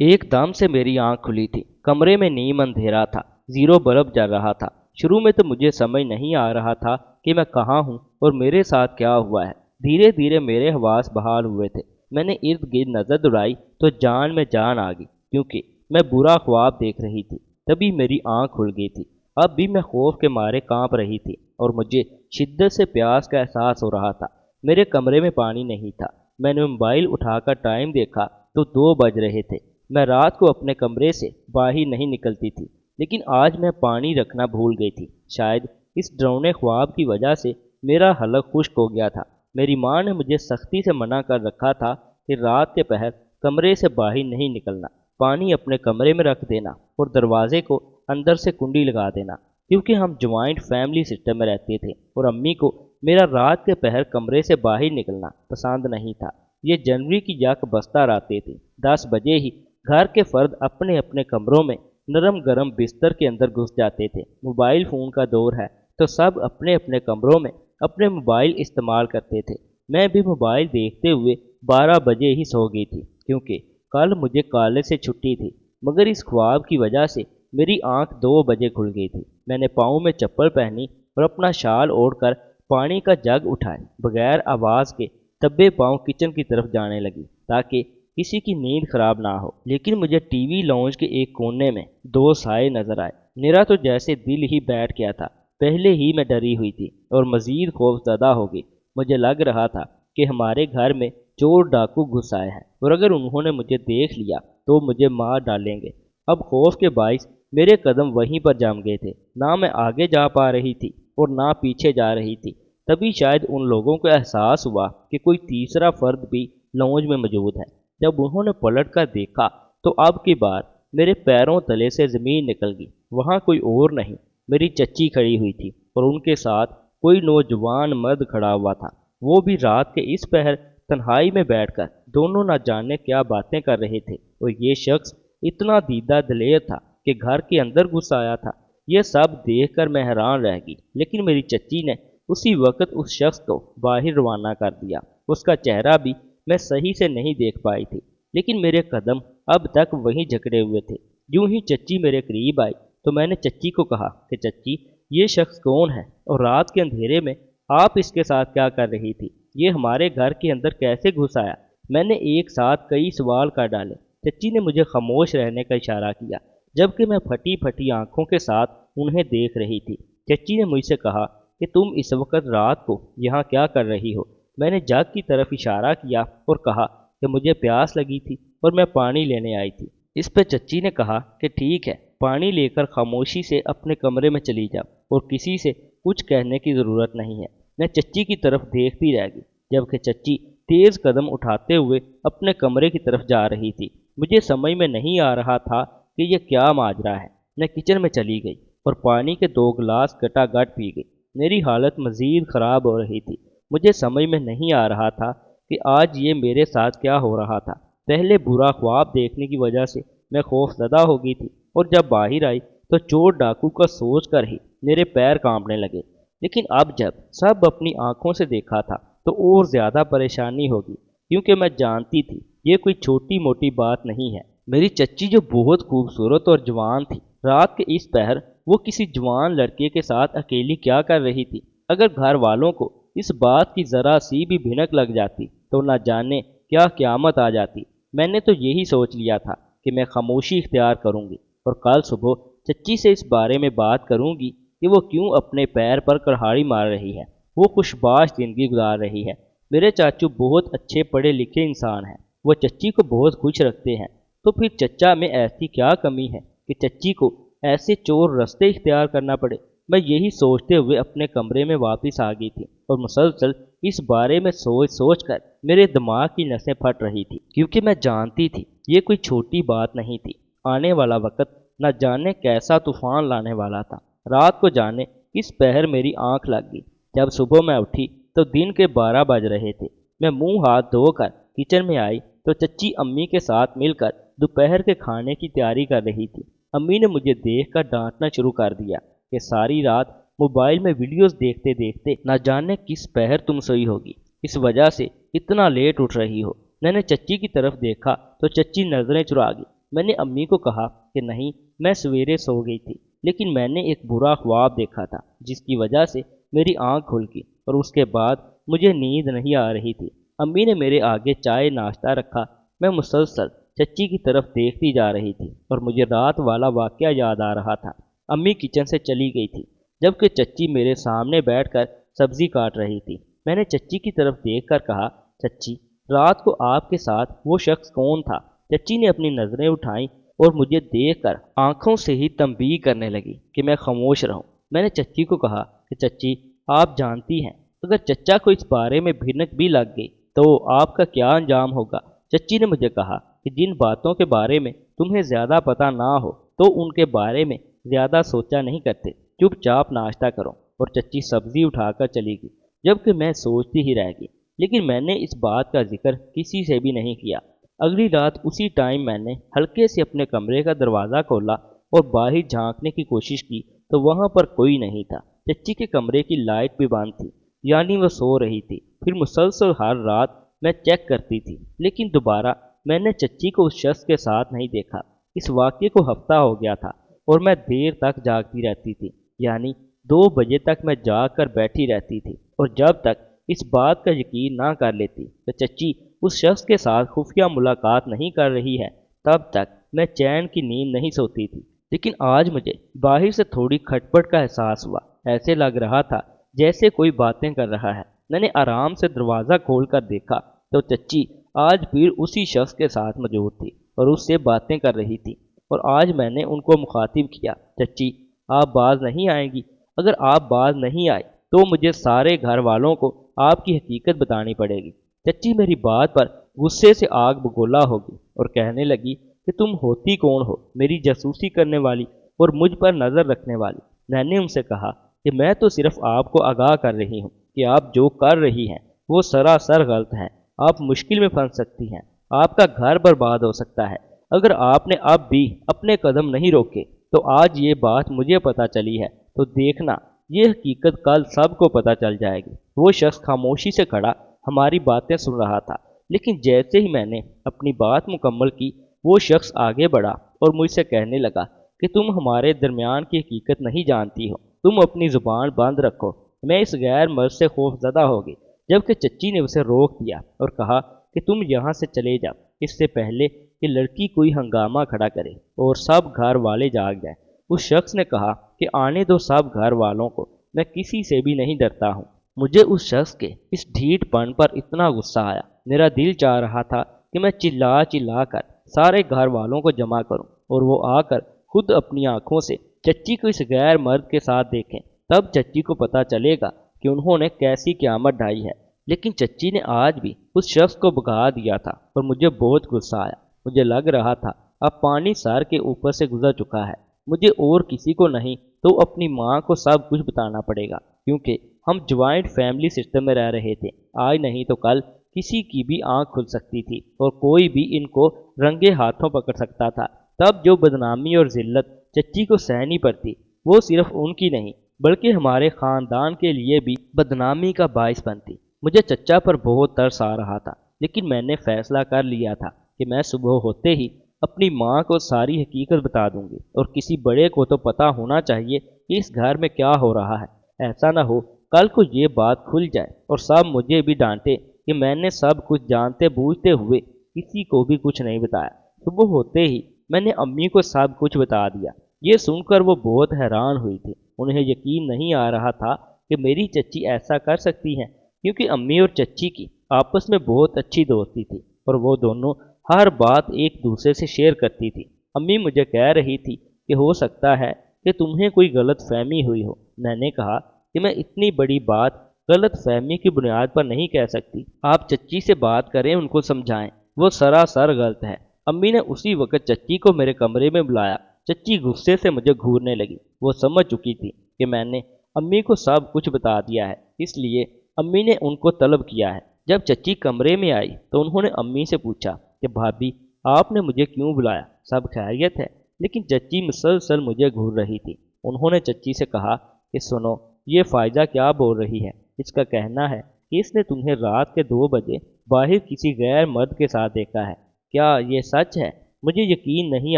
एक दम से मेरी आंख खुली थी। कमरे में नीम अंधेरा था, जीरो बल्ब जल रहा था। शुरू में तो मुझे समझ नहीं आ रहा था कि मैं कहाँ हूँ और मेरे साथ क्या हुआ है। धीरे धीरे मेरे हवास बहाल हुए थे। मैंने इर्द गिर्द नजर दौड़ाई तो जान में जान आ गई, क्योंकि मैं बुरा ख्वाब देख रही थी। तभी मेरी आंख खुल गई थी। अब भी मैं खौफ के मारे कांप रही थी और मुझे शिद्दत से प्यास का एहसास हो रहा था। मेरे कमरे में पानी नहीं था। मैंने मोबाइल उठाकर टाइम देखा तो 2 बज रहे थे। मैं रात को अपने कमरे से बाहर नहीं निकलती थी, लेकिन आज मैं पानी रखना भूल गई थी। शायद इस डरावने ख्वाब की वजह से मेरा हलक खुश्क हो गया था। मेरी माँ ने मुझे सख्ती से मना कर रखा था कि रात के पहर कमरे से बाहर नहीं निकलना, पानी अपने कमरे में रख देना और दरवाजे को अंदर से कुंडी लगा देना, क्योंकि हम ज्वाइंट फैमिली सिस्टम में रहते थे और अम्मी को मेरा रात के पहर कमरे से बाहर निकलना पसंद नहीं था। ये जनवरी की यक बस्ता आते थे। 10 बजे ही घर के फर्द अपने अपने कमरों में नरम गरम बिस्तर के अंदर घुस जाते थे। मोबाइल फ़ोन का दौर है तो सब अपने अपने कमरों में अपने मोबाइल इस्तेमाल करते थे। मैं भी मोबाइल देखते हुए 12 बजे ही सो गई थी, क्योंकि कल मुझे कॉलेज से छुट्टी थी। मगर इस ख्वाब की वजह से मेरी आंख 2 बजे खुल गई थी। मैंने पाँव में चप्पल पहनी और अपना शाल ओढ़कर पानी का जग उठाए बगैर आवाज़ के दबे पाँव किचन की तरफ जाने लगी, ताकि किसी की नींद खराब ना हो। लेकिन मुझे टीवी लॉन्ज के एक कोने में 2 साए नजर आए। मेरा तो जैसे दिल ही बैठ गया था। पहले ही मैं डरी हुई थी और मजीद खौफजदा हो गई। मुझे लग रहा था कि हमारे घर में चोर डाकू घुस आए हैं और अगर उन्होंने मुझे देख लिया तो मुझे मार डालेंगे। अब खौफ के बाइस मेरे कदम वहीं पर जम गए थे। ना मैं आगे जा पा रही थी और ना पीछे जा रही थी। तभी शायद उन लोगों को एहसास हुआ कि कोई तीसरा फर्द भी लॉन्ज में मौजूद है। जब उन्होंने पलट कर देखा तो अब की बार मेरे पैरों तले से ज़मीन निकल गई। वहाँ कोई और नहीं, मेरी चच्ची खड़ी हुई थी और उनके साथ कोई नौजवान मर्द खड़ा हुआ था। वो भी रात के इस पहर तन्हाई में बैठकर दोनों न जाने क्या बातें कर रहे थे। और ये शख्स इतना दीदा दलेर था कि घर के अंदर घुस आया था। यह सब देखकर मैं हैरान रह गई, लेकिन मेरी चच्ची ने उसी वक्त उस शख्स को बाहर रवाना कर दिया। उसका चेहरा भी मैं सही से नहीं देख पाई थी, लेकिन मेरे कदम अब तक वहीं जकड़े हुए थे। यूं ही चच्ची मेरे करीब आई तो मैंने चच्ची को कहा कि चच्ची, ये शख्स कौन है और रात के अंधेरे में आप इसके साथ क्या कर रही थी? ये हमारे घर के अंदर कैसे घुस आया? मैंने एक साथ कई सवाल कर डाले। चच्ची ने मुझे खामोश रहने का इशारा किया, जबकि मैं फटी फटी आंखों के साथ उन्हें देख रही थी। चच्ची ने मुझसे कहा कि तुम इस वक्त रात को यहाँ क्या कर रही हो? मैंने जग की तरफ इशारा किया और कहा कि मुझे प्यास लगी थी और मैं पानी लेने आई थी। इस पर चच्ची ने कहा कि ठीक है, पानी लेकर खामोशी से अपने कमरे में चली जाओ और किसी से कुछ कहने की ज़रूरत नहीं है। मैं चच्ची की तरफ देखती रह गई, जबकि चच्ची तेज़ कदम उठाते हुए अपने कमरे की तरफ जा रही थी। मुझे समझ में नहीं आ रहा था कि यह क्या माजरा है। मैं किचन में चली गई और पानी के 2 गिलास गटागट पी गई। मेरी हालत मज़ीद ख़राब हो रही थी। मुझे समझ में नहीं आ रहा था कि आज ये मेरे साथ क्या हो रहा था। पहले बुरा ख्वाब देखने की वजह से मैं खौफजदा हो गई थी और जब बाहर आई तो चोर डाकू का सोच कर ही मेरे पैर कांपने लगे। लेकिन अब जब सब अपनी आंखों से देखा था तो और ज़्यादा परेशानी होगी, क्योंकि मैं जानती थी ये कोई छोटी मोटी बात नहीं है। मेरी चच्ची जो बहुत खूबसूरत और जवान थी, रात के इस पहर वो किसी जवान लड़के के साथ अकेली क्या कर रही थी? अगर घर वालों को इस बात की ज़रा सी भी भिनक लग जाती तो न जाने क्या क़यामत आ जाती। मैंने तो यही सोच लिया था कि मैं खामोशी इख्तियार करूंगी और कल सुबह चच्ची से इस बारे में बात करूंगी कि वो क्यों अपने पैर पर कुल्हाड़ी मार रही है। वो खुशबाश ज़िंदगी गुजार रही है। मेरे चाचू बहुत अच्छे पढ़े लिखे इंसान हैं। वो चच्ची को बहुत खुश रखते हैं। तो फिर चच्चा में ऐसी क्या कमी है कि चच्ची को ऐसे चोर रास्ते इख्तियार करना पड़े? मैं यही सोचते हुए अपने कमरे में वापस आ गई थी और मुसलसल इस बारे में सोच सोच कर मेरे दिमाग की नसें फट रही थी, क्योंकि मैं जानती थी ये कोई छोटी बात नहीं थी। आने वाला वक्त न जाने कैसा तूफान लाने वाला था। रात को जाने किस पहर मेरी आंख लग गई। जब सुबह मैं उठी तो दिन के 12 बज रहे थे। मैं मुंह हाथ धोकर किचन में आई तो चच्ची अम्मी के साथ मिलकर दोपहर के खाने की तैयारी कर रही थी। अम्मी ने मुझे देखकर डांटना शुरू कर दिया कि सारी रात मोबाइल में वीडियोस देखते देखते न जाने किस पहर तुम सोई होगी, इस वजह से इतना लेट उठ रही हो। मैंने चच्ची की तरफ देखा तो चच्ची नजरें चुरा गई। میں نے امی کو کہا کہ نہیں، میں سویرے سو گئی تھی، لیکن میں نے ایک برا خواب دیکھا تھا جس کی وجہ سے میری آنکھ کھل گئی اور اس کے بعد مجھے نیند نہیں آ رہی تھی۔ امی نے میرے آگے چائے ناشتہ رکھا۔ میں مسلسل چچی کی طرف دیکھتی جا رہی تھی اور مجھے رات والا واقعہ یاد آ رہا تھا۔ امی کچن سے چلی گئی تھی جبکہ چچی میرے سامنے بیٹھ کر سبزی کاٹ رہی تھی۔ میں نے چچی کی طرف دیکھ کر کہا، چچی، رات کو آپ کے ساتھ وہ شخص کون تھا؟ چچی نے اپنی نظریں اٹھائیں اور مجھے دیکھ کر آنکھوں سے ہی تنبیہ کرنے لگی کہ میں خاموش رہوں۔ میں نے چچی کو کہا کہ چچی، آپ جانتی ہیں اگر چچا کو اس بارے میں بھنک بھی لگ گئی تو آپ کا کیا انجام ہوگا؟ چچی نے مجھے کہا کہ جن باتوں کے بارے میں تمہیں زیادہ پتہ نہ ہو تو ان کے بارے میں زیادہ سوچا نہیں کرتے، چپ چاپ ناشتہ کرو۔ اور چچی سبزی اٹھا کر چلی گئی جبکہ میں سوچتی ہی رہ گئی، لیکن میں نے اس بات کا ذکر کسی سے بھی نہیں کیا۔ اگلی رات اسی ٹائم میں نے ہلکے سے اپنے کمرے کا دروازہ کھولا اور باہر جھانکنے کی کوشش کی تو وہاں پر کوئی نہیں تھا۔ چچی کے کمرے کی لائٹ بھی بند تھی، یعنی وہ سو رہی تھی۔ پھر مسلسل ہر رات میں چیک کرتی تھی، لیکن دوبارہ میں نے چچی کو اس شخص کے ساتھ نہیں دیکھا۔ اس واقعے کو ہفتہ ہو گیا تھا اور میں دیر تک جاگتی رہتی تھی، یعنی 2 بجے تک میں جاگ کر بیٹھی رہتی تھی، اور جب تک اس بات کا یقین نہ کر لیتی کہ چچی اس شخص کے ساتھ خفیہ ملاقات نہیں کر رہی ہے تب تک میں چین کی نیند نہیں سوتی تھی۔ لیکن آج مجھے باہر سے تھوڑی کھٹپٹ کا احساس ہوا، ایسے لگ رہا تھا جیسے کوئی باتیں کر رہا ہے۔ میں نے آرام سے دروازہ کھول کر دیکھا تو چچی آج پھر اسی شخص کے ساتھ موجود تھی اور اس سے باتیں کر رہی تھی، اور آج میں نے ان کو مخاطب کیا، چچی، آپ باز نہیں آئیں گی؟ اگر آپ باز نہیں آئے تو مجھے سارے گھر والوں کو آپ کی حقیقت بتانی پڑے گی۔ چچی میری بات پر غصے سے آگ بگولا ہو گئی اور کہنے لگی کہ تم ہوتی کون ہو، میری جاسوسی کرنے والی اور مجھ پر نظر رکھنے والی؟ میں نے ان سے کہا کہ میں تو صرف آپ کو آگاہ کر رہی ہوں کہ آپ جو کر رہی ہیں وہ سراسر غلط ہے۔ آپ مشکل میں پھنس سکتی ہیں، آپ کا گھر برباد ہو سکتا ہے۔ اگر آپ نے اب بھی اپنے قدم نہیں روکے تو آج یہ بات مجھے پتہ چلی ہے تو دیکھنا یہ حقیقت کل سب کو پتہ چل جائے گی۔ وہ شخص خاموشی سے کھڑا ہماری باتیں سن رہا تھا، لیکن جیسے ہی میں نے اپنی بات مکمل کی وہ شخص آگے بڑھا اور مجھ سے کہنے لگا کہ تم ہمارے درمیان کی حقیقت نہیں جانتی ہو، تم اپنی زبان بند رکھو۔ میں اس غیر مرد سے خوف زدہ ہو گئی، جبکہ چچی نے اسے روک دیا اور کہا کہ تم یہاں سے چلے جاؤ اس سے پہلے کہ لڑکی کوئی ہنگامہ کھڑا کرے اور سب گھر والے جاگ جائیں۔ اس شخص نے کہا کہ آنے دو سب گھر والوں کو، میں کسی سے بھی نہیں ڈرتا ہوں۔ مجھے اس شخص کے اس ڈھیٹ پن پر اتنا غصہ آیا، میرا دل چاہ رہا تھا کہ میں چلا چلا کر سارے گھر والوں کو جمع کروں اور وہ آ کر خود اپنی آنکھوں سے چچی کو اس غیر مرد کے ساتھ دیکھیں، تب چچی کو پتہ چلے گا کہ انہوں نے کیسی قیامت ڈھائی ہے۔ لیکن چچی نے آج بھی اس شخص کو بھگا دیا تھا اور مجھے بہت غصہ آیا۔ مجھے لگ رہا تھا اب پانی سر کے اوپر سے گزر چکا ہے، مجھے اور کسی کو نہیں تو اپنی ماں کو سب کچھ بتانا پڑے گا، کیونکہ ہم جوائنٹ فیملی سسٹم میں رہ رہے تھے۔ آج نہیں تو کل کسی کی بھی آنکھ کھل سکتی تھی اور کوئی بھی ان کو رنگے ہاتھوں پکڑ سکتا تھا۔ تب جو بدنامی اور ذلت چچی کو سہنی پڑتی وہ صرف ان کی نہیں بلکہ ہمارے خاندان کے لیے بھی بدنامی کا باعث بنتی۔ مجھے چچا پر بہت ترس آ رہا تھا، لیکن میں نے فیصلہ کر لیا تھا کہ میں صبح ہوتے ہی اپنی ماں کو ساری حقیقت بتا دوں گی، اور کسی بڑے کو تو پتہ ہونا چاہیے کہ اس گھر میں کیا ہو رہا ہے۔ ایسا نہ ہو کل کو یہ بات کھل جائے اور سب مجھے بھی ڈانٹے کہ میں نے سب کچھ جانتے بوجھتے ہوئے کسی کو بھی کچھ نہیں بتایا۔ صبح ہوتے ہی میں نے امی کو سب کچھ بتا دیا۔ یہ سن کر وہ بہت حیران ہوئی تھی، انہیں یقین نہیں آ رہا تھا کہ میری چچی ایسا کر سکتی ہیں، کیونکہ امی اور چچی کی آپس میں بہت اچھی دوستی تھی اور وہ دونوں ہر بات ایک دوسرے سے شیئر کرتی تھی۔ امی مجھے کہہ رہی تھی کہ ہو سکتا ہے کہ تمہیں کوئی غلط فہمی ہوئی ہو۔ میں نے کہا کہ میں اتنی بڑی بات غلط فہمی کی بنیاد پر نہیں کہہ سکتی، آپ چچی سے بات کریں، ان کو سمجھائیں، وہ سراسر غلط ہے۔ امی نے اسی وقت چچی کو میرے کمرے میں بلایا۔ چچی غصے سے مجھے گھورنے لگی، وہ سمجھ چکی تھی کہ میں نے امی کو سب کچھ بتا دیا ہے، اس لیے امی نے ان کو طلب کیا ہے۔ جب چچی کمرے میں آئی تو انہوں نے امی سے پوچھا کہ بھابھی آپ نے مجھے کیوں بلایا، سب خیریت ہے؟ لیکن چچی مسلسل مجھے گھور رہی تھی۔ انہوں نے چچی سے کہا کہ سنو، یہ فائزہ کیا بول رہی ہے، اس کا کہنا ہے کہ اس نے تمہیں رات کے 2 بجے باہر کسی غیر مرد کے ساتھ دیکھا ہے، کیا یہ سچ ہے؟ मुझे यकीन नहीं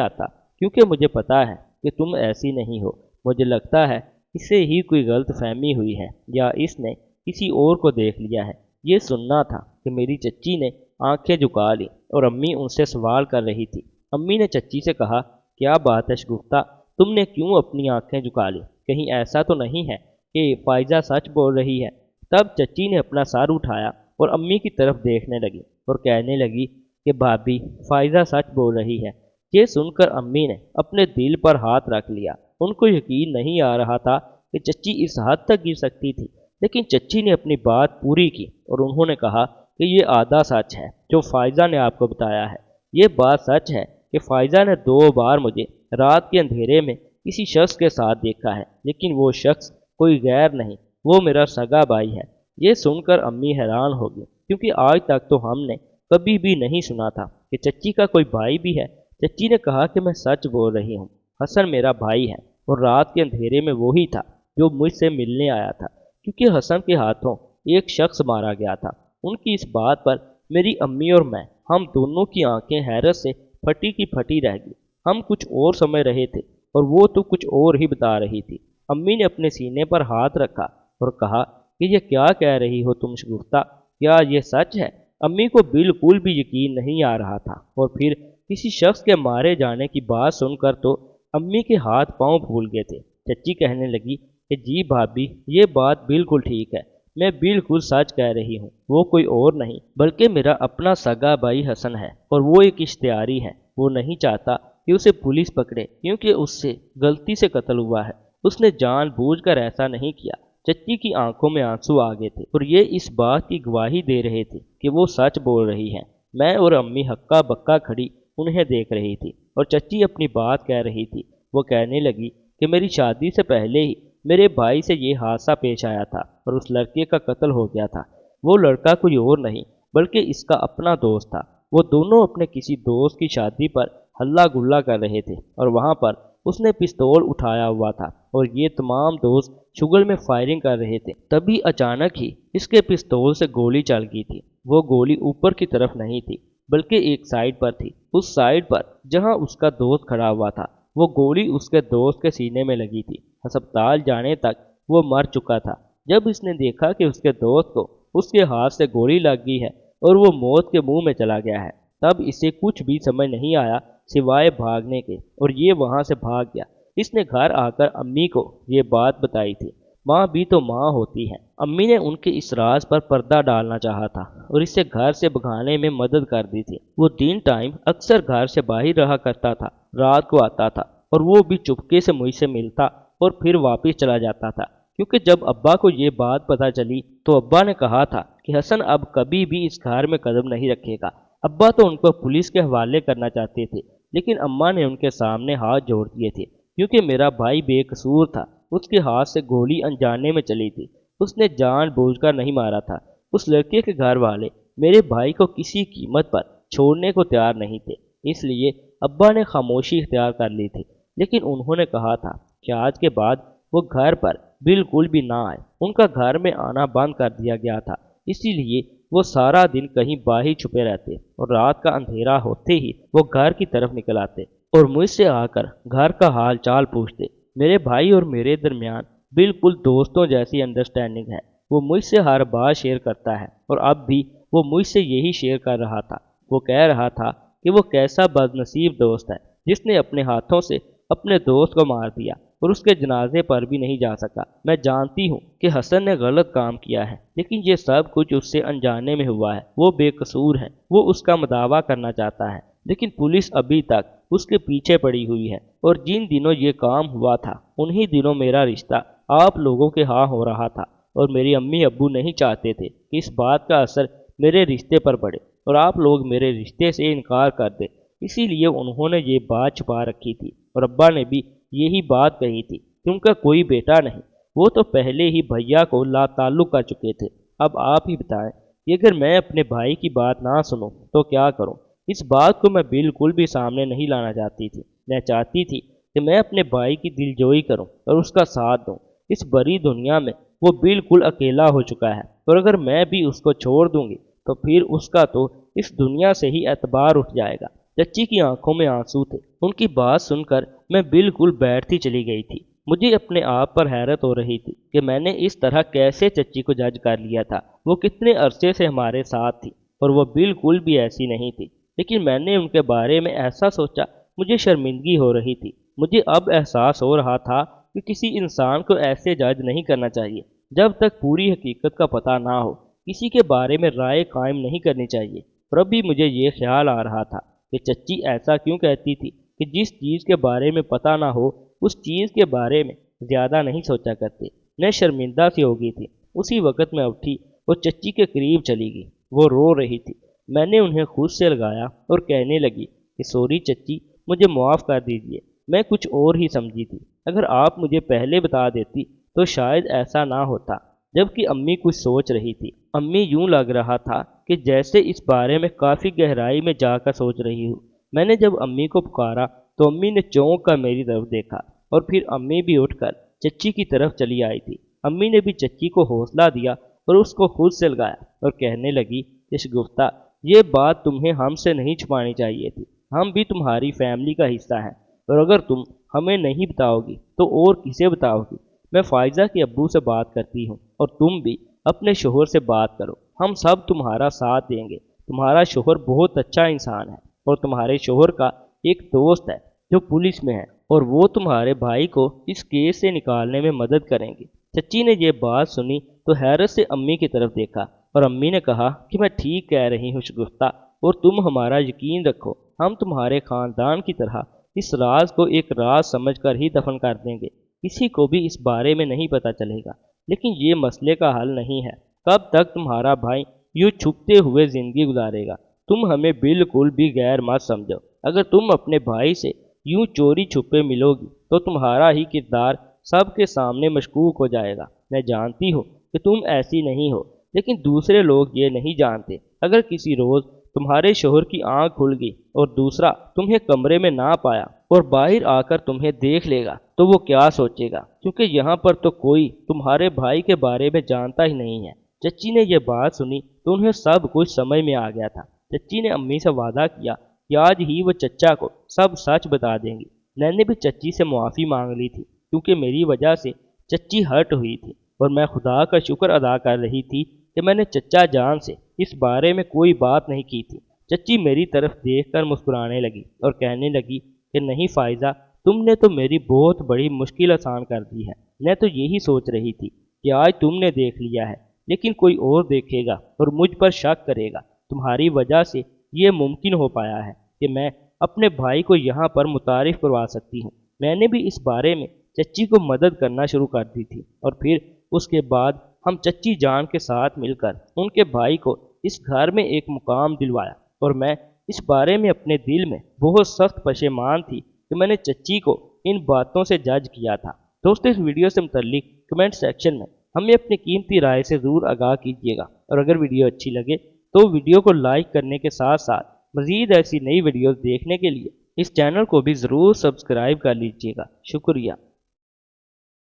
आता, क्योंकि मुझे पता है कि तुम ऐसी नहीं हो। मुझे लगता है इसे ही कोई गलत फहमी हुई है या इसने किसी और को देख लिया है। ये सुनना था कि मेरी चच्ची ने आंखें झुका ली और अम्मी उनसे सवाल कर रही थी। अम्मी ने चच्ची से कहा, क्या बात है शगुफ्ता, तुमने क्यों अपनी आंखें झुका ली? कहीं ऐसा तो नहीं है कि फाइजा सच बोल रही है? तब चच्ची ने अपना सर उठाया और अम्मी की तरफ देखने लगी और कहने लगी कि भाभी, फाइजा सच बोल रही है। ये सुनकर अम्मी ने अपने दिल पर हाथ रख लिया। उनको यकीन नहीं आ रहा था कि चच्ची इस हद तक गिर सकती थी, लेकिन चच्ची ने अपनी बात पूरी की और उन्होंने कहा कि ये आधा सच है जो फाइजा ने आपको बताया है। ये बात सच है कि फाइजा ने 2 बार मुझे रात के अंधेरे में किसी शख्स के साथ देखा है, लेकिन वो शख्स कोई गैर नहीं, वो मेरा सगा भाई है। ये सुनकर अम्मी हैरान हो गई, क्योंकि आज तक तो हमने कभी भी नहीं सुना था कि चच्ची का कोई भाई भी है। चच्ची ने कहा कि मैं सच बोल रही हूँ, हसन मेरा भाई है और रात के अंधेरे में वही था जो मुझसे मिलने आया था, क्योंकि हसन के हाथों एक शख्स मारा गया था। उनकी इस बात पर मेरी अम्मी और मैं, हम दोनों की आंखें हैरत से फटी की फटी रह गई। हम कुछ और समझ रहे थे और वो तो कुछ और ही बता रही थी। अम्मी ने अपने सीने पर हाथ रखा और कहा कि ये क्या कह रही हो तुम शगुफ्ता, क्या ये सच है? अम्मी को बिल्कुल भी यकीन नहीं आ रहा था और फिर किसी शख्स के मारे जाने की बात सुनकर तो अम्मी के हाथ पांव फूल गए थे। चच्ची कहने लगी कि जी भाभी, ये बात बिल्कुल ठीक है, मैं बिल्कुल सच कह रही हूँ। वो कोई और नहीं बल्कि मेरा अपना सगा भाई हसन है और वो एक इश्तिहारी है। वो नहीं चाहता कि उसे पुलिस पकड़े, क्योंकि उससे गलती से कत्ल हुआ है। उसने जानबूझकर ऐसा नहीं किया। चच्ची की आंखों में आंसू आ गए थे और ये इस बात की गवाही दे रहे थे कि वो सच बोल रही है। मैं और अम्मी हक्का बक्का खड़ी उन्हें देख रही थी और चच्ची अपनी बात कह रही थी। वो कहने लगी कि मेरी शादी से पहले ही मेरे भाई से ये हादसा पेश आया था और उस लड़के का कत्ल हो गया था। वो लड़का कोई और नहीं बल्कि इसका अपना दोस्त था। वो दोनों अपने किसी दोस्त की शादी पर हल्ला गुल्ला कर रहे थे और वहाँ पर उसने पिस्तौल उठाया हुआ था और ये तमाम दोस्त शुगल में फायरिंग कर रहे थे। तभी अचानक ही इसके पिस्तौल से गोली चल गई थी। वो गोली ऊपर की तरफ नहीं थी बल्कि एक साइड पर थी, उस साइड पर जहां उसका दोस्त खड़ा हुआ था। वो गोली उसके दोस्त के सीने में लगी थी। अस्पताल जाने तक वो मर चुका था। जब इसने देखा कि उसके दोस्त को उसके हाथ से गोली लग गई है और वो मौत के मुंह में चला गया है, तब इसे कुछ भी समझ नहीं आया सिवाय भागने के, और ये वहां से भाग गया। इसने घर आकर अम्मी को ये बात बताई थी। माँ भी तो माँ होती है। अम्मी ने उनके इस राज पर पर्दा डालना चाहा था और इसे घर से भगाने में मदद कर दी थी। वो दिन टाइम अक्सर घर से बाहर रहा करता था, रात को आता था और वो भी चुपके से मुझसे मिलता और फिर वापस चला जाता था, क्योंकि जब अब्बा को ये बात पता चली तो अब्बा ने कहा था कि हसन अब कभी भी इस घर में कदम नहीं रखेगा। अब्बा तो उनको पुलिस के हवाले करना चाहते थे, लेकिन अम्मा ने उनके सामने हाथ जोड़ दिए थे, क्योंकि मेरा भाई बेकसूर था। उसके हाथ से गोली अनजाने में चली थी। उसने जानबूझकर नहीं मारा था। उस लड़के के घर वाले मेरे भाई को किसी कीमत पर छोड़ने को तैयार नहीं थे, इसलिए अब्बा ने खामोशी इख्तियार कर ली थी। लेकिन उन्होंने कहा था कि आज के बाद वो घर पर बिल्कुल भी ना आए। उनका घर में आना बंद कर दिया गया था, इसीलिए वो सारा दिन कहीं बाहर छुपे रहते और रात का अंधेरा होते ही वो घर की तरफ निकल आते और मुझसे आकर घर का हाल चाल पूछते। मेरे भाई और मेरे दरमियान बिल्कुल दोस्तों जैसी अंडरस्टैंडिंग है। वो मुझसे हर बात शेयर करता है और अब भी वो मुझसे यही शेयर कर रहा था। वो कह रहा था कि वो कैसा बदनसीब दोस्त है जिसने अपने हाथों से अपने दोस्त को मार दिया और उसके जनाजे पर भी नहीं जा सका। मैं जानती हूँ कि हसन ने गलत काम किया है, लेकिन ये सब कुछ उससे अनजाने में हुआ है। वो बेकसूर है। वो उसका मदावा करना चाहता है, लेकिन पुलिस अभी तक उसके पीछे पड़ी हुई है। और जिन दिनों ये काम हुआ था उन्हीं दिनों मेरा रिश्ता आप लोगों के हाँ हो रहा था और मेरी अम्मी अब्बू नहीं चाहते थे कि इस बात का असर मेरे रिश्ते पर पड़े और आप लोग मेरे रिश्ते से इनकार कर दे। इसीलिए उन्होंने ये बात छुपा रखी थी और अब्बा ने भी यही बात कही थी कि उनका कोई बेटा नहीं। वो तो पहले ही भैया को लाताल्लुक कर चुके थे। अब आप ही बताएं कि अगर मैं अपने भाई की बात ना सुनूं तो क्या करूं? इस बात को मैं बिल्कुल भी सामने नहीं लाना चाहती थी। मैं चाहती थी कि मैं अपने भाई की दिलजोई करूं और उसका साथ दूं। इस बड़ी दुनिया में वो बिल्कुल अकेला हो चुका है और अगर मैं भी उसको छोड़ दूंगी तो फिर उसका तो इस दुनिया से ही एतबार उठ जाएगा। चच्ची की आंखों में आंसू थे। उनकी बात सुनकर मैं बिल्कुल बैठती चली गई थी। मुझे अपने आप पर हैरत हो रही थी कि मैंने इस तरह कैसे चच्ची को जज कर लिया था। वो कितने अरसे से हमारे साथ थी और वो बिल्कुल भी ऐसी नहीं थी, लेकिन मैंने उनके बारे में ऐसा सोचा, मुझे शर्मिंदगी हो रही थी। मुझे अब एहसास हो रहा था कि किसी इंसान को ऐसे जज नहीं करना चाहिए जब तक पूरी हकीकत का पता ना हो। किसी के बारे में राय कायम नहीं करनी चाहिए। और अभी मुझे ये ख्याल आ रहा था कि चच्ची ऐसा क्यों कहती थी कि जिस चीज़ के बारे में पता ना हो उस चीज़ के बारे में ज़्यादा नहीं सोचा करते। मैं शर्मिंदा सी हो गई थी। उसी वक़्त मैं उठी और चच्ची के करीब चली गई। वो रो रही थी। मैंने उन्हें खुद से लगाया और कहने लगी कि सॉरी चच्ची, मुझे माफ़ कर दीजिए, मैं कुछ और ही समझी थी। अगर आप मुझे पहले बता देती तो शायद ऐसा ना होता। जबकि अम्मी कुछ सोच रही थी। अम्मी यूं लग रहा था कि जैसे इस बारे में काफ़ी गहराई में जाकर सोच रही हूँ। मैंने जब अम्मी को पुकारा तो अम्मी ने चौंक कर मेरी तरफ देखा और फिर अम्मी भी उठकर चच्ची की तरफ चली आई थी। अम्मी ने भी चच्ची को हौसला दिया और उसको खुद से लगाया और कहने लगी कि शगुफ्ता, ये बात तुम्हें हमसे नहीं छुपानी चाहिए थी। हम भी तुम्हारी फैमिली का हिस्सा हैं और अगर तुम हमें नहीं बताओगी तो और किसे बताओगी। मैं फ़ायज़ा के अब्बू से बात करती हूँ और तुम भी अपने शोहर से बात करो। हम सब तुम्हारा साथ देंगे। तुम्हारा शोहर बहुत अच्छा इंसान है और तुम्हारे शोहर का एक दोस्त है जो पुलिस में है और वो तुम्हारे भाई को इस केस से निकालने में मदद करेंगे। चच्ची ने ये बात सुनी तो हैरत से अम्मी की तरफ देखा और अम्मी ने कहा कि मैं ठीक कह रही हूँ शगुफ्ता, और तुम हमारा यकीन रखो, हम तुम्हारे ख़ानदान की तरह इस राज को एक राज समझकर ही दफन कर देंगे। किसी को भी इस बारे में नहीं पता चलेगा। लेकिन ये मसले का हल नहीं है। कब तक तुम्हारा भाई यूँ छुपते हुए ज़िंदगी गुजारेगा? तुम हमें बिल्कुल भी गैर मत समझो। अगर तुम अपने भाई से यूँ चोरी छुपे मिलोगी तो तुम्हारा ही किरदार सबके सामने मशकूक हो जाएगा। मैं जानती हूँ कि तुम ऐसी नहीं हो, लेकिन दूसरे लोग ये नहीं जानते। अगर किसी रोज़ तुम्हारे शोहर की आंख खुल गई और दूसरा तुम्हें कमरे में ना पाया और बाहर आकर तुम्हें देख लेगा तो वो क्या सोचेगा? क्योंकि यहाँ पर तो कोई तुम्हारे भाई के बारे में जानता ही नहीं है। चच्ची ने यह बात सुनी तो उन्हें सब कुछ समझ में आ गया था। चच्ची ने अम्मी से वादा किया कि आज ही वो चच्चा को सब सच बता देंगी। मैंने भी चच्ची से मुआफ़ी मांग ली थी क्योंकि मेरी वजह से चच्ची हर्ट हुई थी और मैं खुदा का शुक्र अदा कर रही थी कि मैंने चच्चा जान से इस बारे में कोई बात नहीं की थी। चच्ची मेरी तरफ देखकर मुस्कुराने लगी और कहने लगी कि नहीं फ़ायज़ा, तुमने तो मेरी बहुत बड़ी मुश्किल आसान कर दी है। मैं तो यही सोच रही थी कि आज तुमने देख लिया है, लेकिन कोई और देखेगा और मुझ पर शक करेगा। तुम्हारी वजह से ये मुमकिन हो पाया है कि मैं अपने भाई को यहाँ पर मुतारिफ करवा सकती हूँ। मैंने भी इस बारे में चच्ची को मदद करना शुरू कर दी थी और फिर उसके बाद हम चच्ची जान के साथ मिलकर उनके भाई को इस घर में एक मुकाम दिलवाया। और मैं इस बारे में अपने दिल में बहुत सख्त पशेमान थी कि मैंने चच्ची को इन बातों से जज किया था। दोस्तों, इस वीडियो से मुतल्लिक कमेंट सेक्शन में हमें अपनी कीमती राय से ज़रूर आगाह कीजिएगा और अगर वीडियो अच्छी लगे तो वीडियो को लाइक करने के साथ साथ मज़ीद ऐसी नई वीडियोज़ देखने के लिए इस चैनल को भी ज़रूर सब्सक्राइब कर लीजिएगा। शुक्रिया।